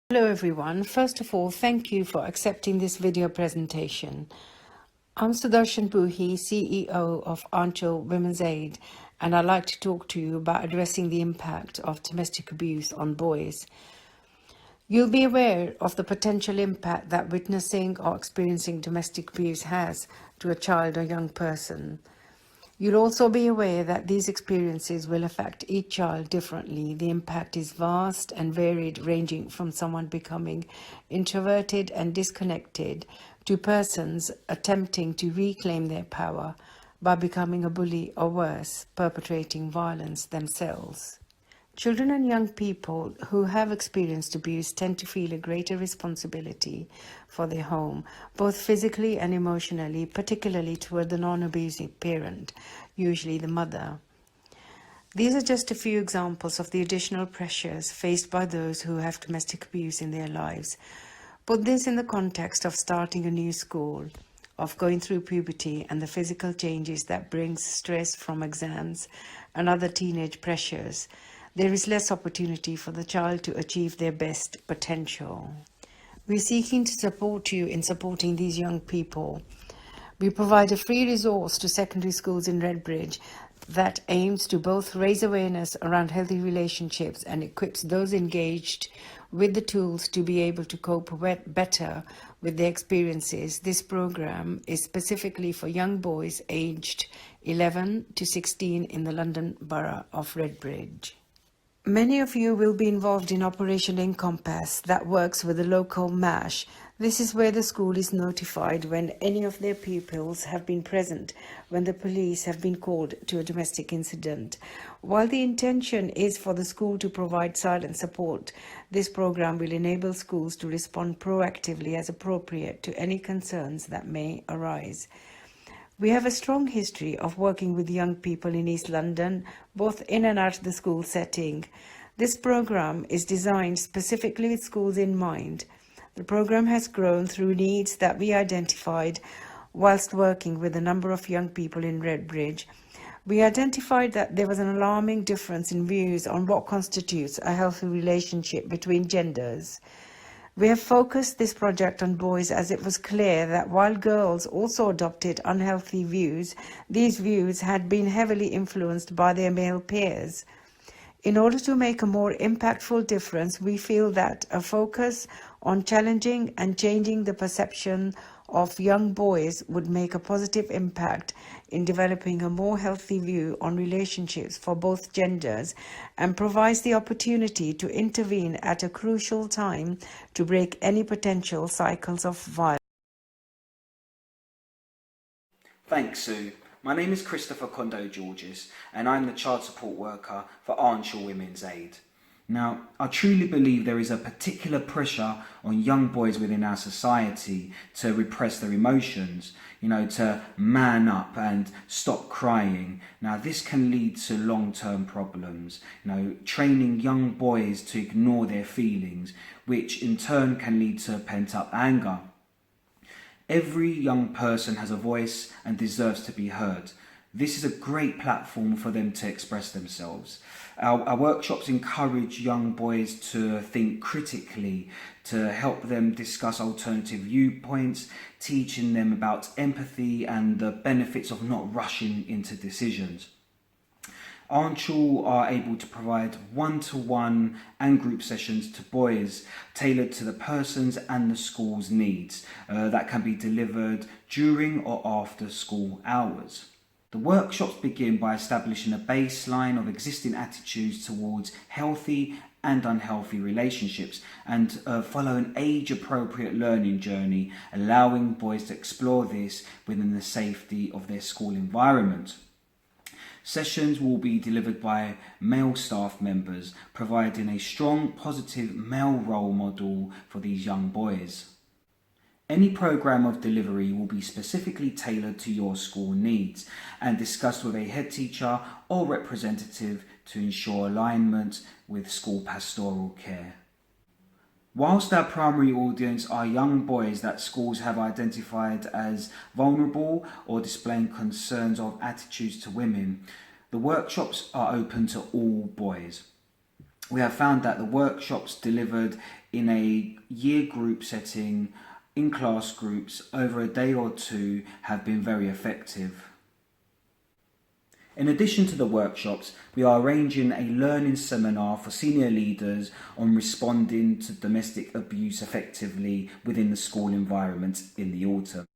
Hello everyone. First of all, thank you for accepting this video presentation. I'm Sudarshan Puhi, CEO of Anchal Women's Aid, and I'd like to talk to you about addressing the impact of domestic abuse on boys. You'll be aware of the potential impact that witnessing or experiencing domestic abuse has to a child or young person. You'll also be aware that these experiences will affect each child differently. The impact is vast and varied, ranging from someone becoming introverted and disconnected to persons attempting to reclaim their power by becoming a bully or worse, perpetrating violence themselves. Children and young people who have experienced abuse tend to feel a greater responsibility for their home, both physically and emotionally, particularly toward the non-abusive parent, usually the mother. These are just a few examples of the additional pressures faced by those who have domestic abuse in their lives. Put this in the context of starting a new school, of going through puberty and the physical changes that brings stress from exams and other teenage pressures. There is less opportunity for the child to achieve their best potential. We're seeking to support you in supporting these young people. We provide a free resource to secondary schools in Redbridge that aims to both raise awareness around healthy relationships and equips those engaged with the tools to be able to cope better with their experiences. This program is specifically for young boys aged 11 to 16 in the London Borough of Redbridge. Many of you will be involved in Operation Encompass that works with the local MASH. This is where the school is notified when any of their pupils have been present when the police have been called to a domestic incident. While the intention is for the school to provide silent support, this program will enable schools to respond proactively as appropriate to any concerns that may arise. We have a strong history of working with young people in East London, both in and out of the school setting. This program is designed specifically with schools in mind. The program has grown through needs that we identified whilst working with a number of young people in Redbridge. We identified that there was an alarming difference in views on what constitutes a healthy relationship between genders. We have focused this project on boys as it was clear that while girls also adopted unhealthy views, these views had been heavily influenced by their male peers. In order to make a more impactful difference, we feel that a focus on challenging and changing the perception of young boys would make a positive impact in developing a more healthy view on relationships for both genders and provides the opportunity to intervene at a crucial time to break any potential cycles of violence. Thanks, Sue. My name is Christopher Kondo-Georges and I'm the child support worker for Anchal Women's Aid. Now, I truly believe there is a particular pressure on young boys within our society to repress their emotions, to man up and stop crying. Now, this can lead to long-term problems, training young boys to ignore their feelings, which in turn can lead to pent-up anger. Every young person has a voice and deserves to be heard. This is a great platform for them to express themselves. Our workshops encourage young boys to think critically, to help them discuss alternative viewpoints, teaching them about empathy and the benefits of not rushing into decisions. Anchal are able to provide one-to-one and group sessions to boys tailored to the person's and the school's needs that can be delivered during or after school hours. The workshops begin by establishing a baseline of existing attitudes towards healthy and unhealthy relationships and follow an age-appropriate learning journey, allowing boys to explore this within the safety of their school environment. Sessions will be delivered by male staff members, providing a strong, positive male role model for these young boys. Any program of delivery will be specifically tailored to your school needs and discussed with a head teacher or representative to ensure alignment with school pastoral care. Whilst our primary audience are young boys that schools have identified as vulnerable or displaying concerns of attitudes to women, the workshops are open to all boys. we have found that the workshops delivered in a year group setting, in class groups, over a day or two have been very effective. In addition to the workshops, we are arranging a learning seminar for senior leaders on responding to domestic abuse effectively within the school environment in the autumn.